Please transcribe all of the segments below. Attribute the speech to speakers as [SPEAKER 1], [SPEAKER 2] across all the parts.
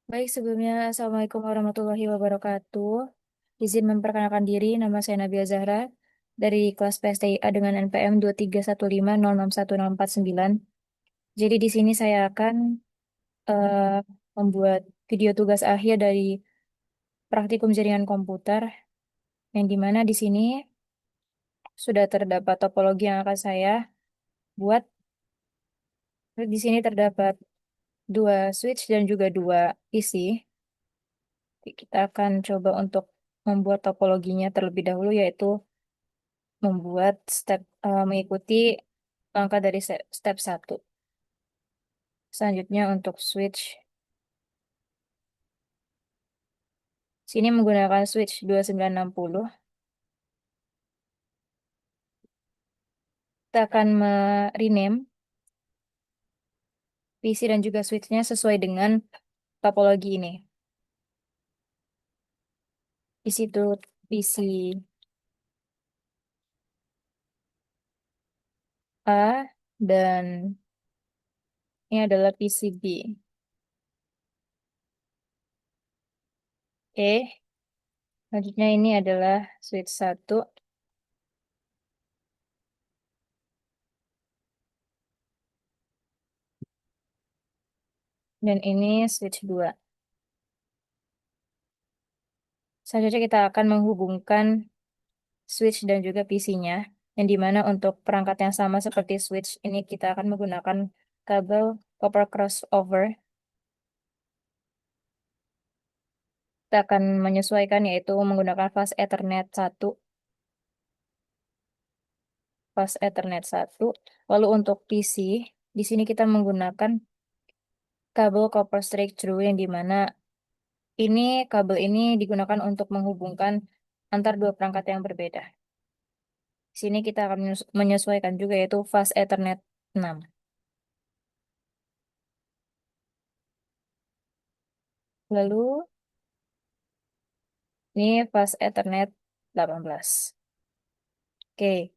[SPEAKER 1] Baik, sebelumnya Assalamualaikum warahmatullahi wabarakatuh. Izin memperkenalkan diri, nama saya Nabila Zahra dari kelas PSTIA dengan NPM 231506149. Jadi di sini saya akan eh, membuat video tugas akhir dari praktikum jaringan komputer, yang dimana di sini sudah terdapat topologi yang akan saya buat. Di sini terdapat dua switch dan juga dua PC. Kita akan coba untuk membuat topologinya terlebih dahulu, yaitu mengikuti langkah dari step 1. Selanjutnya untuk switch, sini menggunakan switch 2960. Kita akan rename PC dan juga switchnya sesuai dengan topologi ini. Di situ PC A dan ini adalah PC B. Oke, selanjutnya ini adalah switch 1 dan ini switch 2. Selanjutnya kita akan menghubungkan switch dan juga PC-nya, yang dimana untuk perangkat yang sama seperti switch ini kita akan menggunakan kabel copper crossover. Kita akan menyesuaikan, yaitu menggunakan fast Ethernet 1. Lalu untuk PC, di sini kita menggunakan kabel copper straight through, yang dimana kabel ini digunakan untuk menghubungkan antar dua perangkat yang berbeda. Di sini kita akan menyesuaikan juga, yaitu fast Ethernet 6. Lalu ini fast Ethernet 18. Oke,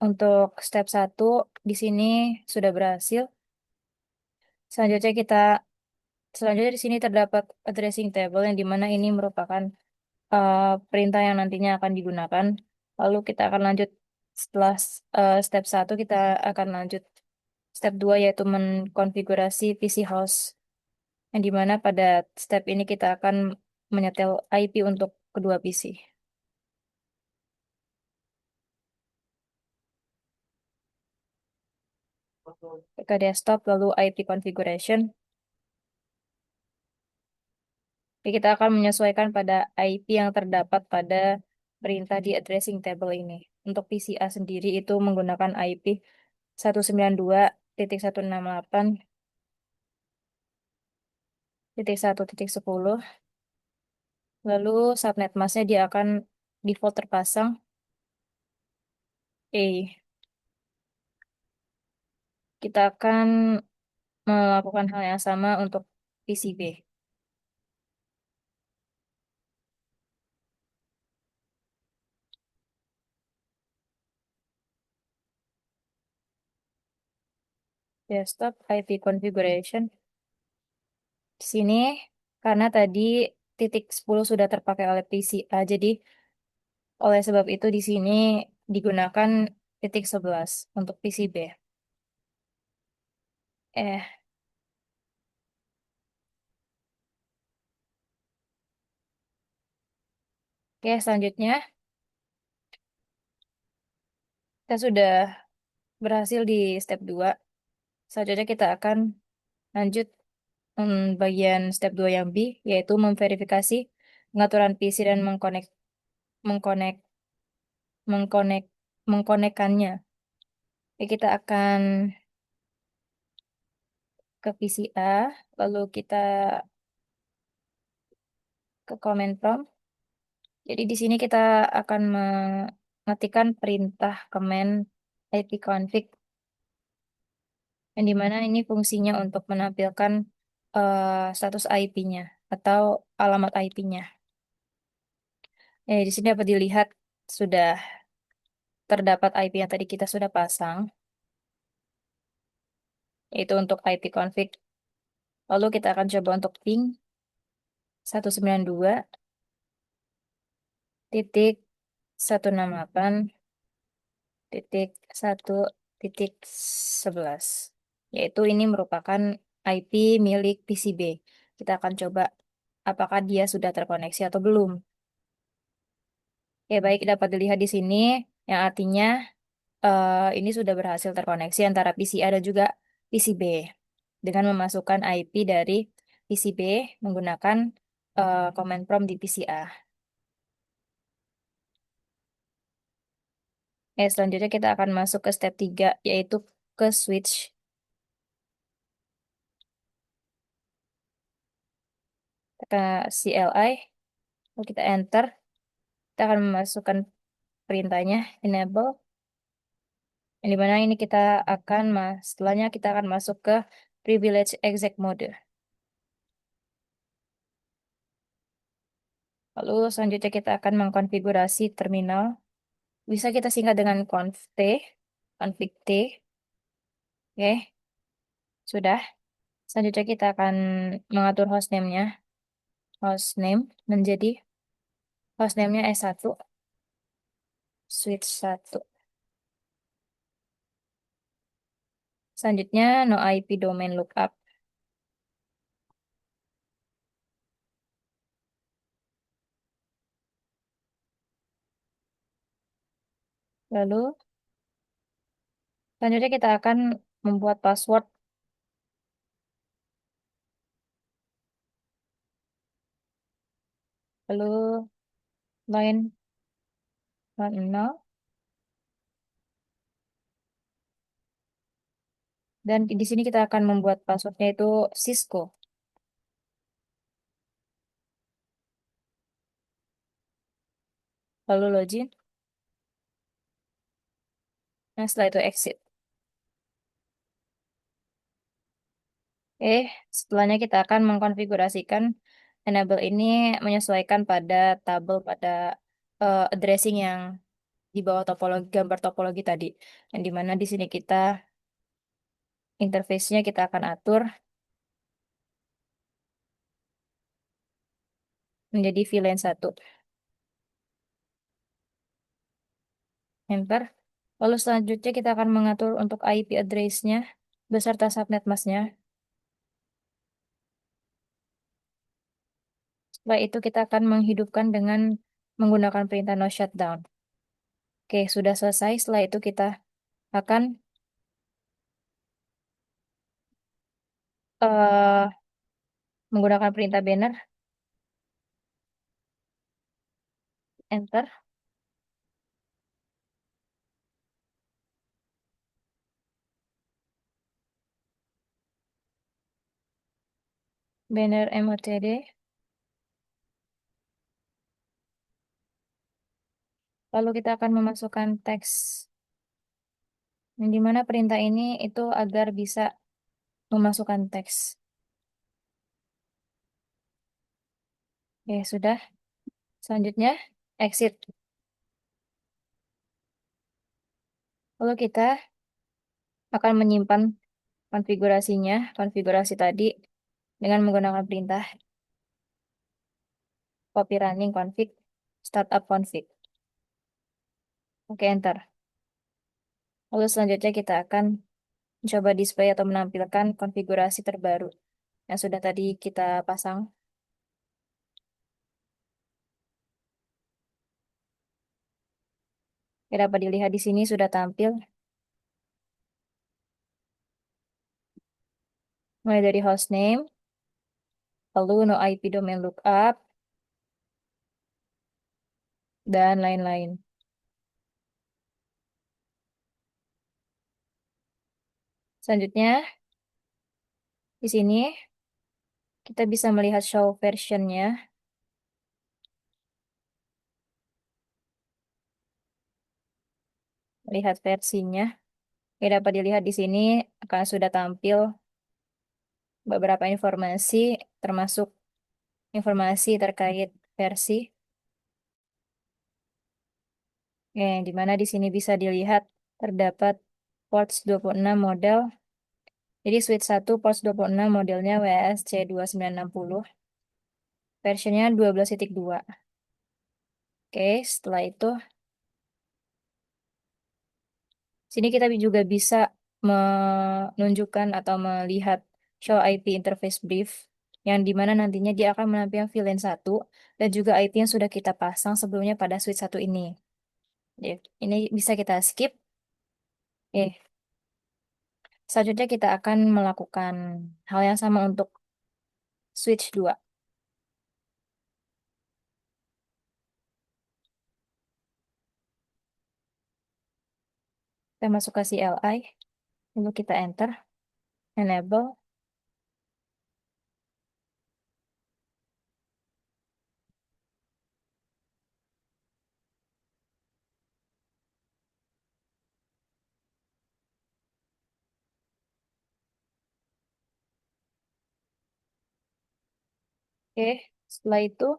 [SPEAKER 1] untuk step 1 di sini sudah berhasil. Selanjutnya kita Selanjutnya di sini terdapat addressing table, yang dimana ini merupakan eh, perintah yang nantinya akan digunakan. Lalu kita akan lanjut setelah step 1, kita akan lanjut step 2, yaitu mengkonfigurasi PC host, yang dimana pada step ini kita akan menyetel IP untuk kedua PC. Ke desktop, lalu IP configuration. Jadi kita akan menyesuaikan pada IP yang terdapat pada perintah di addressing table ini. Untuk PCA sendiri itu menggunakan IP 192.168.1.10. Lalu subnet masknya dia akan default terpasang A. Kita akan melakukan hal yang sama untuk PCB. Desktop IP configuration. Di sini karena tadi titik 10 sudah terpakai oleh PCA, jadi oleh sebab itu di sini digunakan titik 11 untuk PCB. Eh, oke, selanjutnya kita sudah berhasil di step 2. Selanjutnya kita akan lanjut bagian step 2 yang B, yaitu memverifikasi pengaturan PC dan mengkonek, mengkonek, mengkonekkannya. Jadi kita akan ke PCA, lalu kita ke command prompt. Jadi di sini kita akan mengetikkan perintah command ipconfig, yang dimana ini fungsinya untuk menampilkan status IP-nya atau alamat IP-nya. Di sini dapat dilihat sudah terdapat IP yang tadi kita sudah pasang, yaitu untuk ipconfig. Lalu kita akan coba untuk ping. 192.168.1.11, yaitu ini merupakan IP milik PCB. Kita akan coba apakah dia sudah terkoneksi atau belum. Ya, baik, dapat dilihat di sini, yang artinya ini sudah berhasil terkoneksi antara PCA dan juga PCB dengan memasukkan IP dari PCB menggunakan command prompt di PCA. Selanjutnya kita akan masuk ke step 3, yaitu ke switch. Kita CLI, lalu kita enter. Kita akan memasukkan perintahnya enable. Yang dimana ini kita akan, setelahnya kita akan masuk ke privilege exec mode. Lalu selanjutnya kita akan mengkonfigurasi terminal. Bisa kita singkat dengan config T. Oke, sudah. Selanjutnya kita akan mengatur hostname-nya. Hostname menjadi hostname-nya S1, switch 1. Selanjutnya no IP domain lookup. Lalu selanjutnya kita akan membuat password. Lalu line 10. Dan di sini kita akan membuat passwordnya itu Cisco. Lalu login. Nah, setelah itu exit. Setelahnya kita akan mengkonfigurasikan enable ini menyesuaikan pada tabel pada addressing yang di bawah topologi, gambar topologi tadi. Yang dimana di sini kita interface-nya kita akan atur menjadi VLAN 1. Enter. Lalu selanjutnya kita akan mengatur untuk IP address-nya beserta subnet mask-nya. Setelah itu kita akan menghidupkan dengan menggunakan perintah no shutdown. Oke, sudah selesai. Setelah itu kita akan eh, menggunakan perintah banner. Enter. Banner MOTD. Lalu kita akan memasukkan teks. Yang dimana perintah ini itu agar bisa memasukkan teks. Oke, sudah. Selanjutnya, exit. Lalu kita akan menyimpan konfigurasinya, konfigurasi tadi dengan menggunakan perintah copy running config, startup config. Oke, enter. Lalu selanjutnya kita akan mencoba display atau menampilkan konfigurasi terbaru yang sudah tadi kita pasang. Ya, dapat dilihat di sini sudah tampil. Mulai dari hostname, lalu no IP domain lookup, dan lain-lain. Selanjutnya, di sini kita bisa melihat show versionnya. Lihat versinya. Ya, dapat dilihat di sini akan sudah tampil beberapa informasi, termasuk informasi terkait versi. Di mana di sini bisa dilihat terdapat ports 26 model. Jadi switch 1 ports 26 modelnya WSC2960. versionnya 12.2. Oke, setelah itu sini kita juga bisa menunjukkan atau melihat show IP interface brief yang dimana nantinya dia akan menampilkan VLAN 1 dan juga IP yang sudah kita pasang sebelumnya pada switch 1 ini. Jadi, ini bisa kita skip. Oke, selanjutnya kita akan melakukan hal yang sama untuk switch 2. Kita masuk ke CLI, lalu kita enter, enable. Oke, setelah itu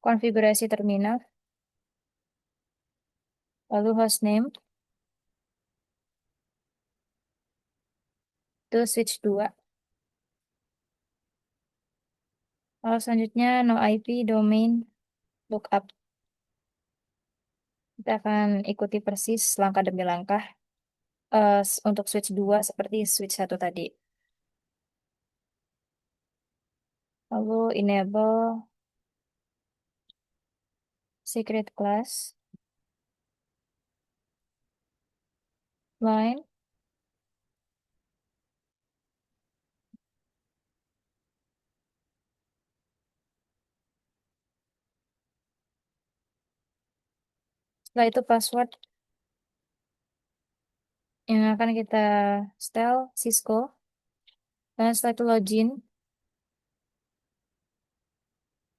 [SPEAKER 1] konfigurasi terminal, lalu hostname, itu switch 2. Lalu selanjutnya no IP domain lookup. Kita akan ikuti persis langkah demi langkah untuk switch 2 seperti switch 1 tadi. Lalu enable secret class line. Setelah itu password yang akan kita setel Cisco. Dan setelah itu login.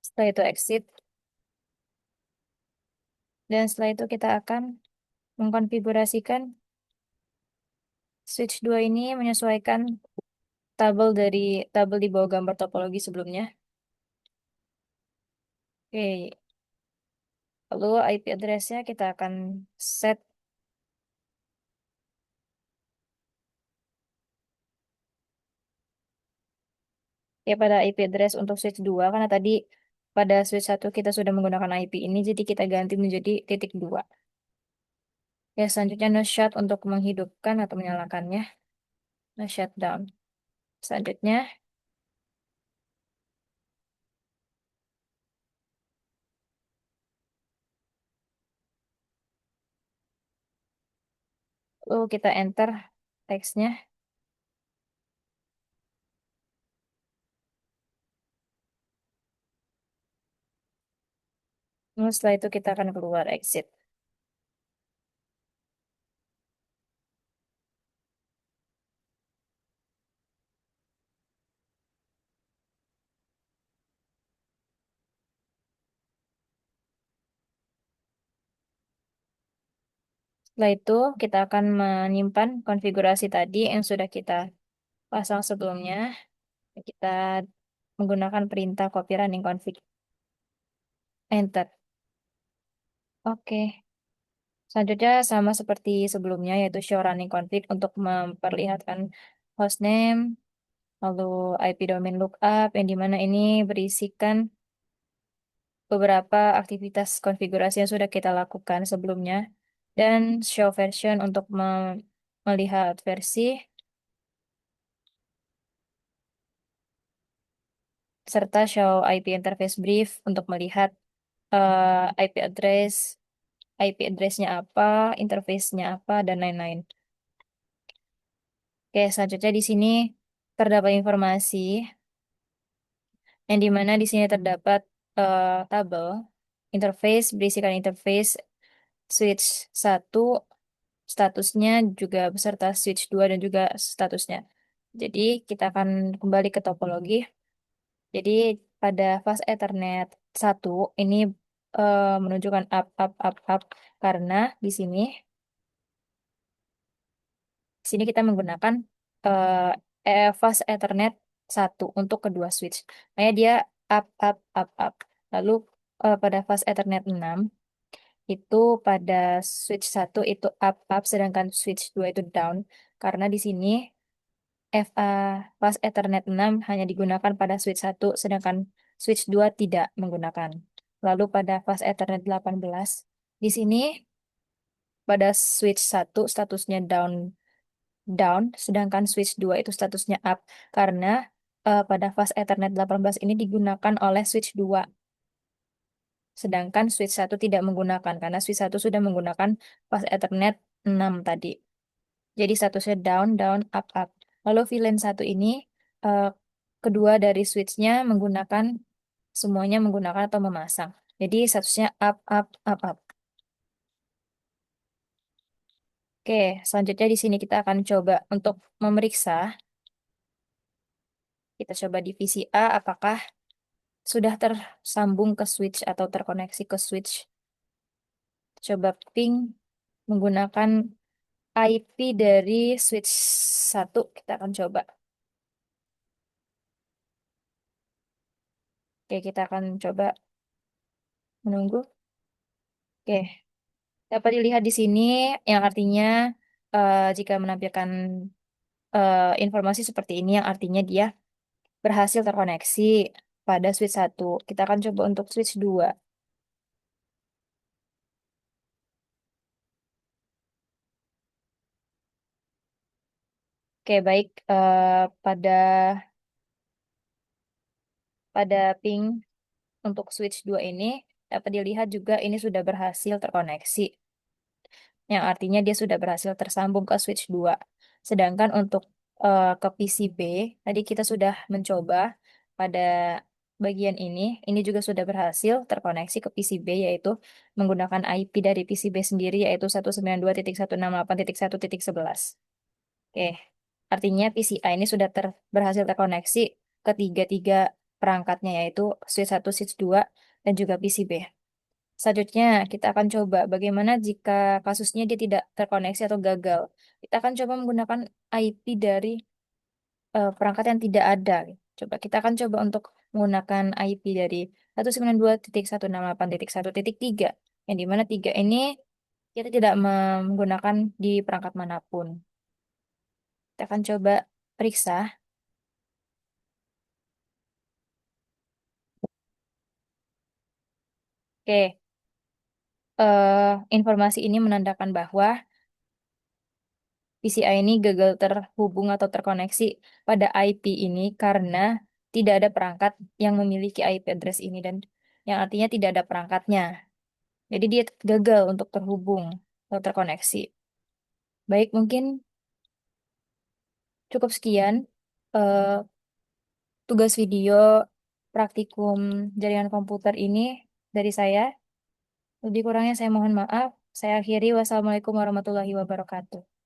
[SPEAKER 1] Setelah itu exit. Dan setelah itu kita akan mengkonfigurasikan switch 2 ini menyesuaikan tabel di bawah gambar topologi sebelumnya. Oke, lalu IP address-nya kita akan set ya pada IP address untuk switch 2 karena tadi pada switch 1 kita sudah menggunakan IP ini jadi kita ganti menjadi titik 2. Ya, selanjutnya no shut untuk menghidupkan atau menyalakannya. No shutdown. Selanjutnya, lalu kita enter teksnya. Lalu setelah itu kita akan keluar exit. Setelah itu kita akan menyimpan konfigurasi tadi yang sudah kita pasang sebelumnya. Kita menggunakan perintah copy running config. Enter. Oke. Selanjutnya sama seperti sebelumnya yaitu show running config untuk memperlihatkan hostname, lalu IP domain lookup yang dimana ini berisikan beberapa aktivitas konfigurasi yang sudah kita lakukan sebelumnya dan show version untuk melihat versi serta show IP interface brief untuk melihat IP address, IP address-nya apa, interface-nya apa, dan lain-lain. Oke, selanjutnya di sini terdapat informasi yang dimana di sini terdapat tabel interface, berisikan interface switch 1, statusnya juga beserta switch 2 dan juga statusnya. Jadi kita akan kembali ke topologi. Jadi pada fase Ethernet 1 ini menunjukkan up karena di sini kita menggunakan fase Ethernet 1 untuk kedua switch. Makanya dia up. Lalu pada fase Ethernet 6 itu pada switch 1 itu up, sedangkan switch 2 itu down. Karena di sini FA fast Ethernet 6 hanya digunakan pada switch 1, sedangkan switch 2 tidak menggunakan. Lalu pada fast Ethernet 18, di sini pada switch 1 statusnya down down, sedangkan switch 2 itu statusnya up karena pada fast Ethernet 18 ini digunakan oleh switch 2. Sedangkan switch 1 tidak menggunakan karena switch 1 sudah menggunakan fast Ethernet 6 tadi. Jadi statusnya down, down, up, up. Lalu VLAN 1 ini eh, kedua dari switchnya menggunakan semuanya menggunakan atau memasang. Jadi statusnya up, up, up, up. Oke, selanjutnya di sini kita akan coba untuk memeriksa. Kita coba di VCA apakah sudah tersambung ke switch atau terkoneksi ke switch. Coba ping menggunakan IP dari switch 1. Kita akan coba. Oke, kita akan coba menunggu. Oke, dapat dilihat di sini yang artinya jika menampilkan informasi seperti ini yang artinya dia berhasil terkoneksi pada switch 1. Kita akan coba untuk switch 2. Oke, baik. Pada pada ping untuk switch 2 ini dapat dilihat juga ini sudah berhasil terkoneksi. Yang artinya dia sudah berhasil tersambung ke switch 2. Sedangkan untuk ke PCB, tadi kita sudah mencoba pada bagian ini juga sudah berhasil terkoneksi ke PCB, yaitu menggunakan IP dari PCB sendiri, yaitu 192.168.1.11. Oke, artinya PCI ini sudah berhasil terkoneksi ke tiga perangkatnya, yaitu switch 1, switch 2, dan juga PCB. Selanjutnya, kita akan coba bagaimana jika kasusnya dia tidak terkoneksi atau gagal. Kita akan coba menggunakan IP dari perangkat yang tidak ada. Coba kita akan coba untuk menggunakan IP dari 192.168.1.3, yang dimana 3 ini kita tidak menggunakan di perangkat manapun. Kita akan coba periksa. Oke, informasi ini menandakan bahwa PCI ini gagal terhubung atau terkoneksi pada IP ini karena tidak ada perangkat yang memiliki IP address ini dan yang artinya tidak ada perangkatnya. Jadi dia gagal untuk terhubung atau terkoneksi. Baik, mungkin cukup sekian eh, tugas video praktikum jaringan komputer ini dari saya. Lebih kurangnya saya mohon maaf. Saya akhiri. Wassalamualaikum warahmatullahi wabarakatuh.